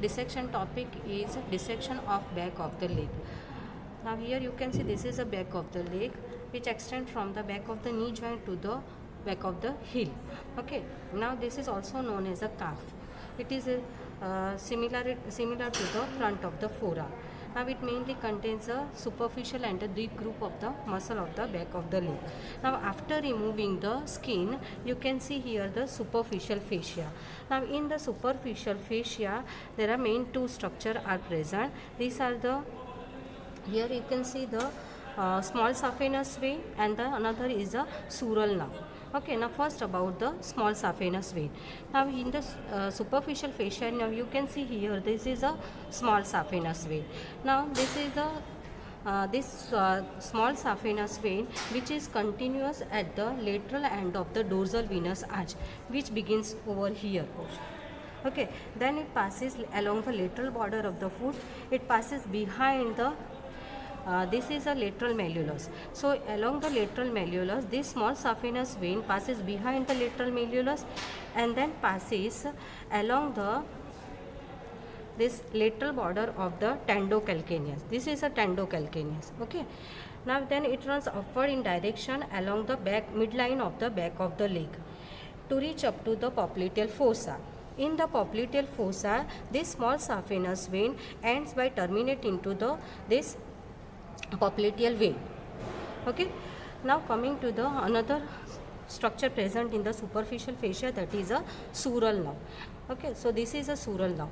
dissection topic is dissection of back of the leg. Now here you can see this is the back of the leg which extends from the back of the knee joint to the back of the heel. Okay, now this is also known as a calf. It is similar to the front of the forearm. Now it mainly contains a superficial and a deep group of the muscle of the back of the leg. Now after removing the skin, you can see here the superficial fascia. Now in the superficial fascia, there are main two structures are present. These are the, here you can see the small saphenous vein, and the another is a sural nerve. Okay, now first about the small saphenous vein. Now in the superficial fascia, now you can see here this is a small saphenous vein. Now this is a small saphenous vein which is continuous at the lateral end of the dorsal venous arch, which begins over here. Okay, then it passes along the lateral border of the foot. It passes behind the this is a lateral malleolus. So along the lateral malleolus, this small saphenous vein passes behind the lateral malleolus and then passes along this lateral border of the tendocalcaneus. This is a tendocalcaneus. Okay. Now then it runs upward in direction along the back midline of the back of the leg to reach up to the popliteal fossa. In the popliteal fossa, this small saphenous vein ends by terminating to this popliteal vein. Okay, now coming to the another structure present in the superficial fascia, that is a sural nerve. Okay, so this is a sural nerve.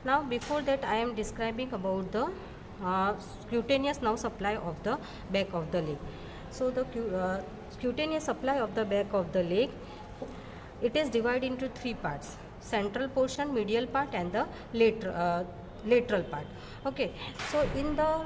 Now before that I am describing about the cutaneous nerve supply of the back of the leg. So the cutaneous supply of the back of the leg, it is divided into three parts: central portion, medial part, and the lateral part. Okay, so in the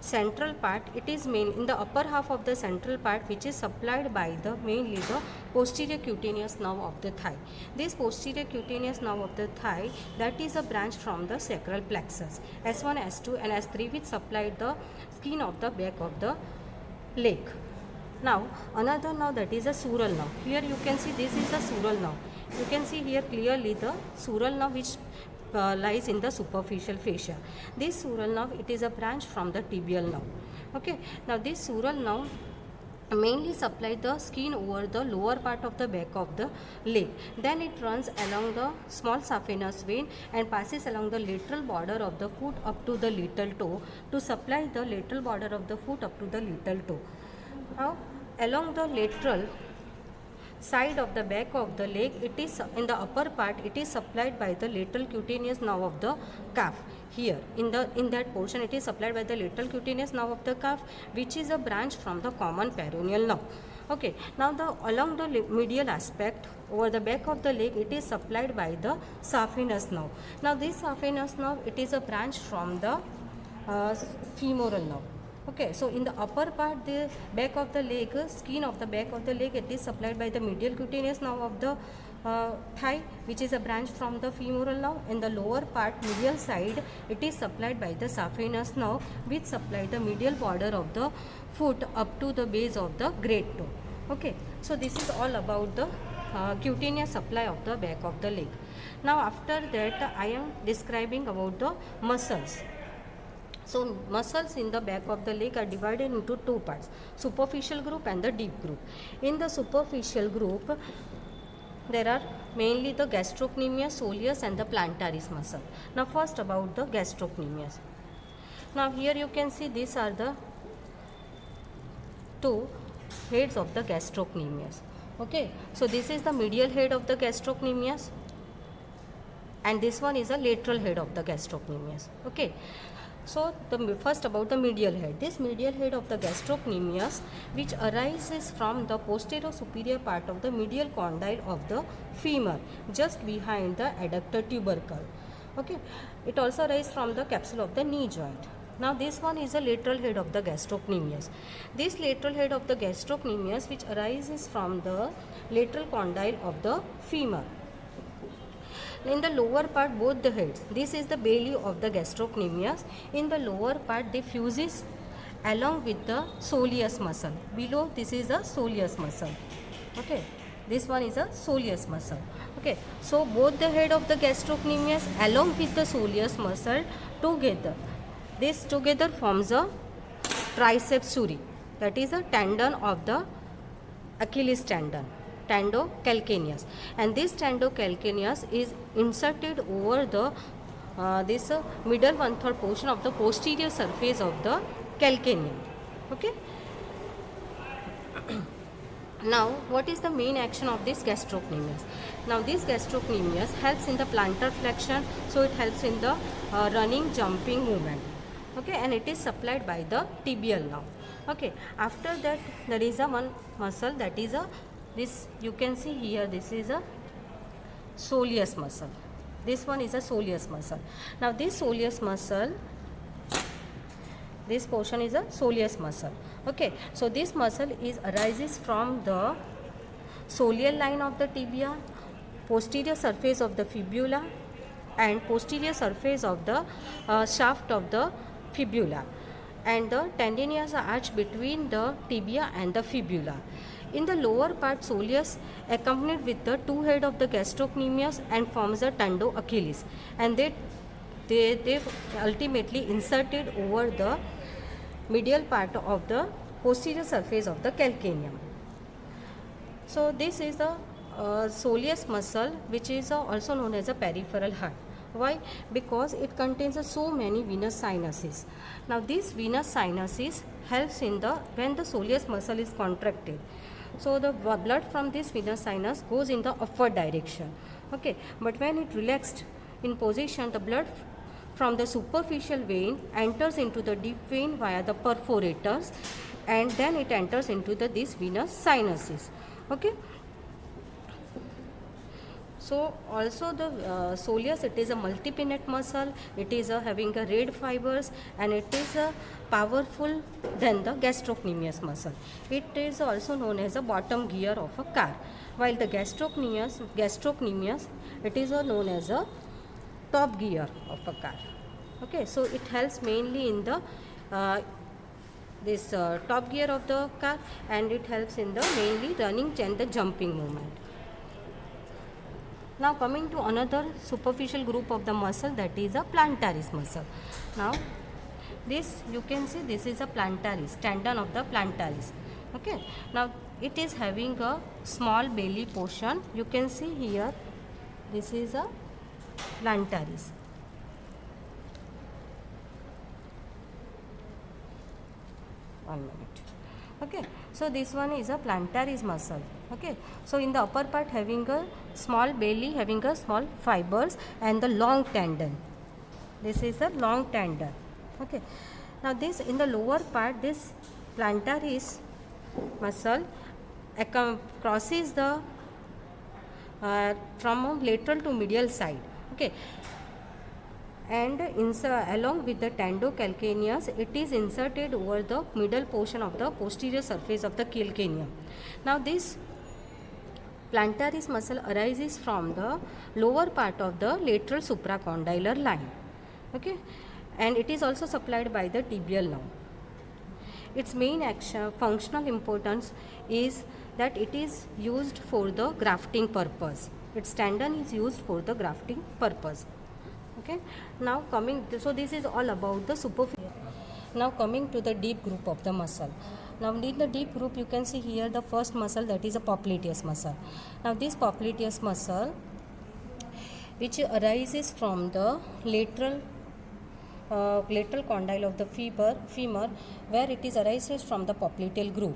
central part, it is in the upper half of the central part, which is supplied by mainly the posterior cutaneous nerve of the thigh. This posterior cutaneous nerve of the thigh, that is a branch from the sacral plexus, S1, S2 and S3, which supplied the skin of the back of the leg. Now another nerve, that is a sural nerve. Here you can see this is a sural nerve. You can see here clearly the sural nerve which lies in the superficial fascia. This sural nerve, it is a branch from the tibial nerve. Okay, now this sural nerve mainly supply the skin over the lower part of the back of the leg. Then it runs along the small saphenous vein and passes along the lateral border of the foot up to the little toe to supply the lateral border of the foot up to the little toe. Now along the lateral side of the back of the leg, it is in the upper part, it is supplied by the lateral cutaneous nerve of the calf. Here in that portion, it is supplied by the lateral cutaneous nerve of the calf, which is a branch from the common peroneal nerve. Okay, now along the medial aspect over the back of the leg, it is supplied by the saphenous nerve. Now this saphenous nerve, it is a branch from the femoral nerve. Okay, so in the upper part, the back of the leg, skin of the back of the leg, it is supplied by the medial cutaneous nerve of the thigh, which is a branch from the femoral nerve. In the lower part, medial side, it is supplied by the saphenous nerve, which supply the medial border of the foot up to the base of the great toe. Okay, so this is all about the cutaneous supply of the back of the leg. Now after that, I am describing about the muscles. So muscles in the back of the leg are divided into two parts: superficial group and the deep group. In the superficial group, there are mainly the gastrocnemius, soleus and the plantaris muscle. Now first about the gastrocnemius. Now here you can see these are the two heads of the gastrocnemius. Okay, so this is the medial head of the gastrocnemius and this one is a lateral head of the gastrocnemius. Okay, so first about the medial head. This medial head of the gastrocnemius, which arises from the posterior superior part of the medial condyle of the femur, just behind the adductor tubercle. Okay, it also arises from the capsule of the knee joint. Now this one is a lateral head of the gastrocnemius. This lateral head of the gastrocnemius, which arises from the lateral condyle of the femur. In the lower part, both the heads, this is the bailey of the gastrocnemius. In the lower part, they fuses along with the soleus muscle. Below, this is the soleus muscle. Okay. This one is a soleus muscle. Okay, so both the head of the gastrocnemius along with the soleus muscle together, this together forms a triceps suri, that is a tendon of the Achilles tendon, tendocalcaneus, and this tendocalcaneus is inserted over the this middle 1/3 portion of the posterior surface of the calcaneum. Okay. Now, what is the main action of this gastrocnemius? Now, this gastrocnemius helps in the plantar flexion, so it helps in the running, jumping movement. Okay, and it is supplied by the tibial nerve. Okay, after that there is a one muscle, that is a, this you can see here, this is a soleus muscle. This one is a soleus muscle. Now, this soleus muscle, this portion is a soleus muscle. Okay, so this muscle is arises from the soleal line of the tibia, posterior surface of the fibula, and posterior surface of the shaft of the fibula, and the tendinous arch between the tibia and the fibula. In the lower part, soleus accompanied with the two head of the gastrocnemius and forms a tendo Achilles, and they ultimately inserted over the medial part of the posterior surface of the calcaneum. So this is the soleus muscle, which is also known as a peripheral heart. Why? Because it contains so many venous sinuses. Now this venous sinuses helps in the, when the soleus muscle is contracted, so the blood from this venous sinus goes in the upward direction. Okay, but when it relaxed in position, the blood from the superficial vein enters into the deep vein via the perforators, and then it enters into the these venous sinuses. Okay. So also the soleus, it is a multipinnate muscle. It is having a red fibers, and it is powerful than the gastrocnemius muscle. It is also known as a bottom gear of a car, while the gastrocnemius, it is known as a top gear of a car. Okay, so it helps mainly in the this top gear of the car, and it helps in the mainly running and the jumping movement. Now coming to another superficial group of the muscle, that is a plantaris muscle. Now this you can see, this is a plantaris, tendon of the plantaris. Okay, now it is having a small belly portion. You can see here, this is a plantaris. One minute. Okay, so this one is a plantaris muscle. Okay, so in the upper part having a small belly, having a small fibers, and the long tendon. This is a long tendon. Okay, now this in the lower part, this plantaris muscle crosses the from lateral to medial side. Okay, and along with the tendocalcaneus, it is inserted over the middle portion of the posterior surface of the calcaneum. Now this plantaris muscle arises from the lower part of the lateral supracondylar line. Okay, and it is also supplied by the tibial nerve. Its main action, functional importance is that it is used for the grafting purpose. Its tendon is used for the grafting purpose. Okay, now coming to, so this is all about the superficial. Now coming to the deep group of the muscle. Now in the deep group, you can see here the first muscle, that is a popliteus muscle. Now this popliteus muscle, which arises from the lateral condyle of the femur, where it is arises from the popliteal groove.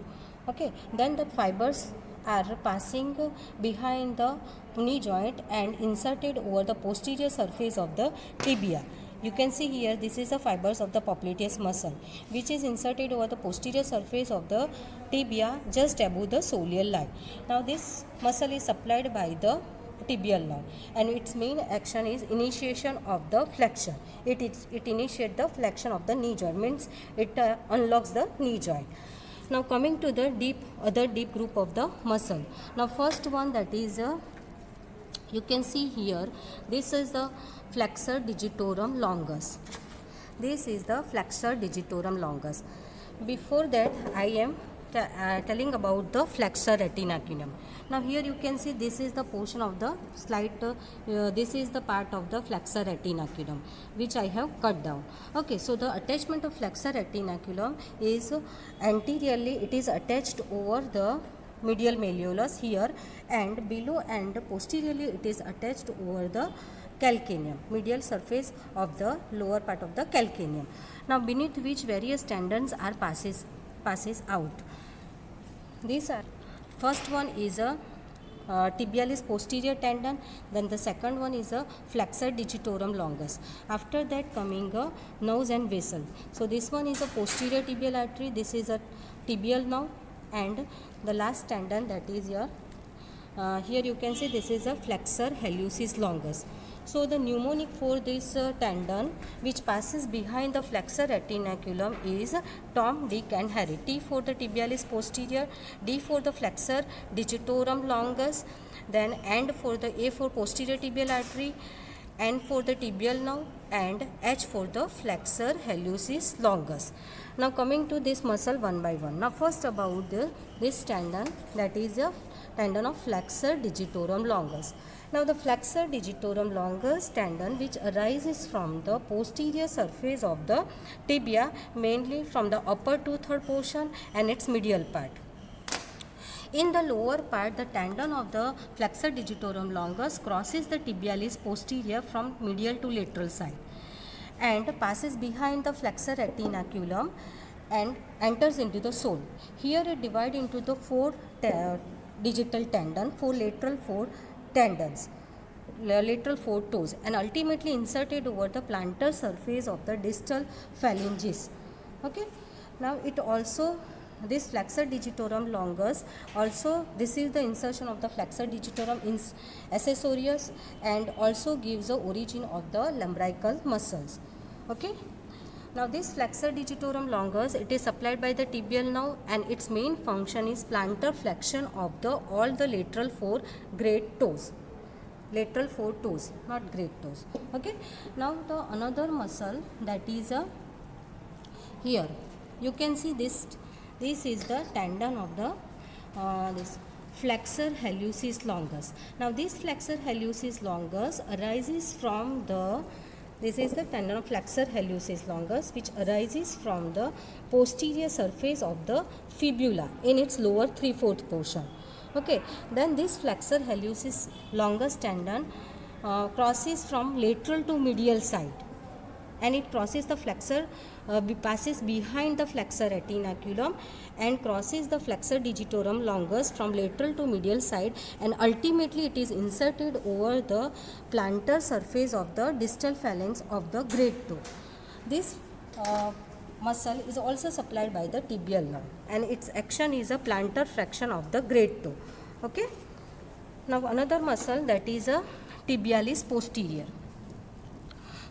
Okay, then the fibers are passing behind the knee joint and inserted over the posterior surface of the tibia. You can see here, this is the fibers of the popliteus muscle, which is inserted over the posterior surface of the tibia just above the soleal line. Now this muscle is supplied by the tibial nerve, and its main action is initiation of the flexion. It initiates the flexion of the knee joint, means it unlocks the knee joint. Now coming to the other deep group of the muscle. Now first one, that is you can see here, this is the flexor digitorum longus. This is the flexor digitorum longus. Before that, I am telling about the flexor retinaculum. Now here you can see this is the portion of the slide, this is the part of the flexor retinaculum which I have cut down. Okay, so the attachment of flexor retinaculum is anteriorly, it is attached over the medial malleolus here, and below and posteriorly it is attached over the calcaneum, medial surface of the lower part of the calcaneum. Now beneath which various tendons are passes out. These are, first one is a tibialis posterior tendon, then the second one is a flexor digitorum longus. After that coming a nerves and vessel. So this one is a posterior tibial artery, this is a tibial nerve, and the last tendon, that is your here you can see this is a flexor hallucis longus. So the mnemonic for this tendon which passes behind the flexor retinaculum is Tom, Dick and Harry. T for the tibialis posterior, D for the flexor digitorum longus, then N for the A for posterior tibial artery, N for the tibial nerve, and H for the flexor hallucis longus. Now coming to this muscle one by one. Now first about this tendon, that is a tendon of flexor digitorum longus. Now the flexor digitorum longus tendon which arises from the posterior surface of the tibia, mainly from the upper 2/3 portion and its medial part. In the lower part, the tendon of the flexor digitorum longus crosses the tibialis posterior from medial to lateral side and passes behind the flexor retinaculum and enters into the sole. Here it divides into the four digital tendon, lateral four toes, and ultimately inserted over the plantar surface of the distal phalanges. Okay. Now it also, this flexor digitorum longus, also this is the insertion of the flexor digitorum in accessorius and also gives the origin of the lumbrical muscles. Okay. Now this flexor digitorum longus, it is supplied by the tibial nerve and its main function is plantar flexion of all the lateral four great toes. Lateral four toes, not great toes. Okay. Now the another muscle, that is here you can see this is the tendon of the this flexor hallucis longus. Now this flexor hallucis longus arises from the, this is the tendon of flexor hallucis longus which arises from the posterior surface of the fibula in its lower 3/4 portion. Okay, then this flexor hallucis longus tendon crosses from lateral to medial side and it crosses the flexor, passes behind the flexor retinaculum and crosses the flexor digitorum longus from lateral to medial side, and ultimately it is inserted over the plantar surface of the distal phalanx of the great toe. This muscle is also supplied by the tibial nerve and its action is a plantar flexion of the great toe. Okay. Now another muscle, that is a tibialis posterior.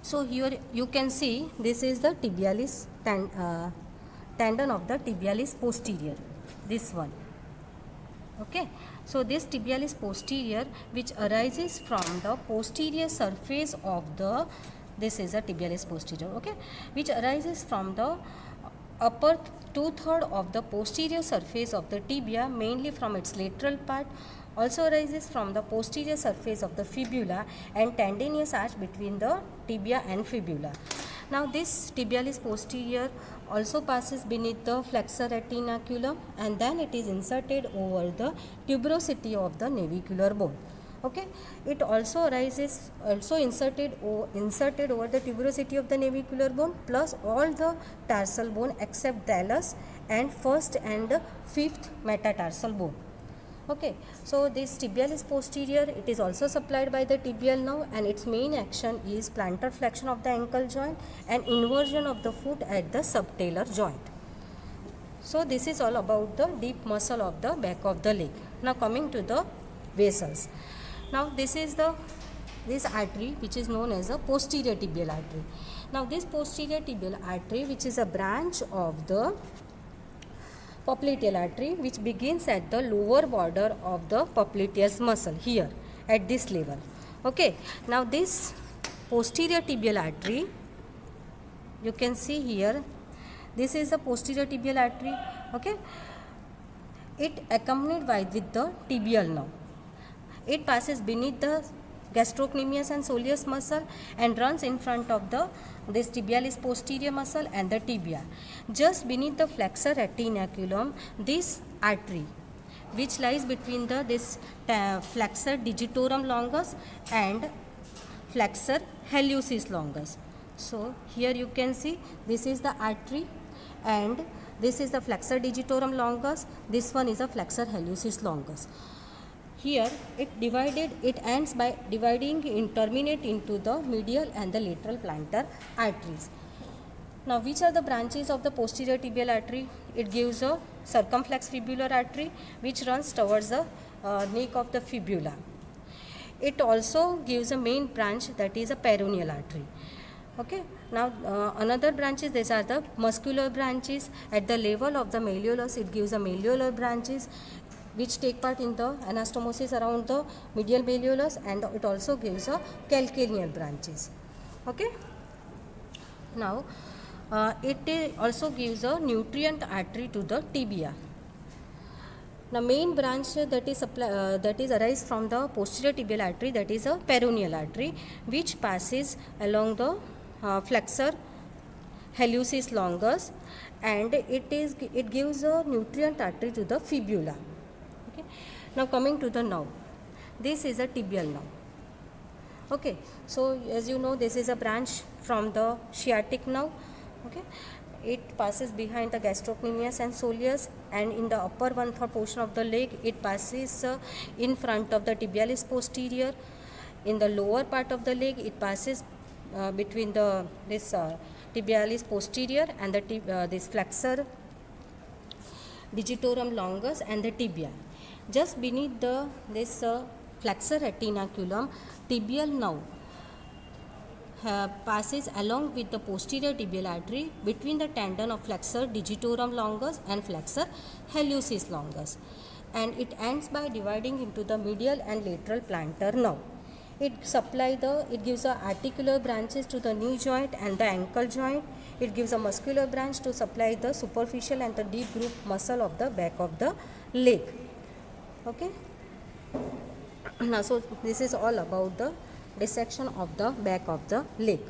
So here you can see this is the tibialis tendon of the tibialis posterior, this one. Okay. So this tibialis posterior which arises from the posterior surface of the, this is a tibialis posterior, okay, which arises from the upper 2/3 of the posterior surface of the tibia, mainly from its lateral part, also arises from the posterior surface of the fibula and tendinous arch between the tibia and fibula. Now this tibialis posterior also passes beneath the flexor retinaculum and then it is inserted over the tuberosity of the navicular bone. Okay, it also arises, also inserted over the tuberosity of the navicular bone plus all the tarsal bone except thallus and first and fifth metatarsal bone. Okay, so this tibialis posterior, it is also supplied by the tibial nerve and its main action is plantar flexion of the ankle joint and inversion of the foot at the subtalar joint. So this is all about the deep muscle of the back of the leg. Now coming to the vessels. Now this is this artery which is known as a posterior tibial artery. Now this posterior tibial artery, which is a branch of the popliteal artery, which begins at the lower border of the popliteus muscle here at this level. Okay. Now this posterior tibial artery, you can see here, this is the posterior tibial artery. Okay. It accompanied with the tibial nerve. It passes beneath the gastrocnemius and soleus muscle and runs in front of this tibialis posterior muscle and the tibia. Just beneath the flexor retinaculum, this artery, which lies between this flexor digitorum longus and flexor hallucis longus. So here you can see this is the artery and this is the flexor digitorum longus. This one is a flexor hallucis longus. Here it ends by dividing terminate into the medial and the lateral plantar arteries. Now, which are the branches of the posterior tibial artery? It gives a circumflex fibular artery which runs towards the neck of the fibula. It also gives a main branch, that is a peroneal artery. Okay. Now, another branches, these are the muscular branches. At the level of the malleolus, it gives a malleolar branches which take part in the anastomosis around the medial malleolus, and it also gives a calcaneal branches. Okay. Now, it also gives a nutrient artery to the tibia. Now, main branch that is arise from the posterior tibial artery, that is a peroneal artery, which passes along the flexor hallucis longus, and it gives a nutrient artery to the fibula. Okay. Now, coming to the nerve, this is a tibial nerve. Okay. So, as you know, this is a branch from the sciatic nerve. Okay. It passes behind the gastrocnemius and soleus, and in the upper 1/3 portion of the leg, it passes in front of the tibialis posterior. In the lower part of the leg, it passes between this tibialis posterior and this flexor digitorum longus and the tibia. Just beneath this flexor retinaculum, tibial nerve passes along with the posterior tibial artery between the tendon of flexor digitorum longus and flexor hallucis longus, and it ends by dividing into the medial and lateral plantar nerve. It gives a articular branches to the knee joint and the ankle joint. It gives a muscular branch to supply the superficial and the deep groove muscle of the back of the leg. Okay. Now, so this is all about the dissection of the back of the leg.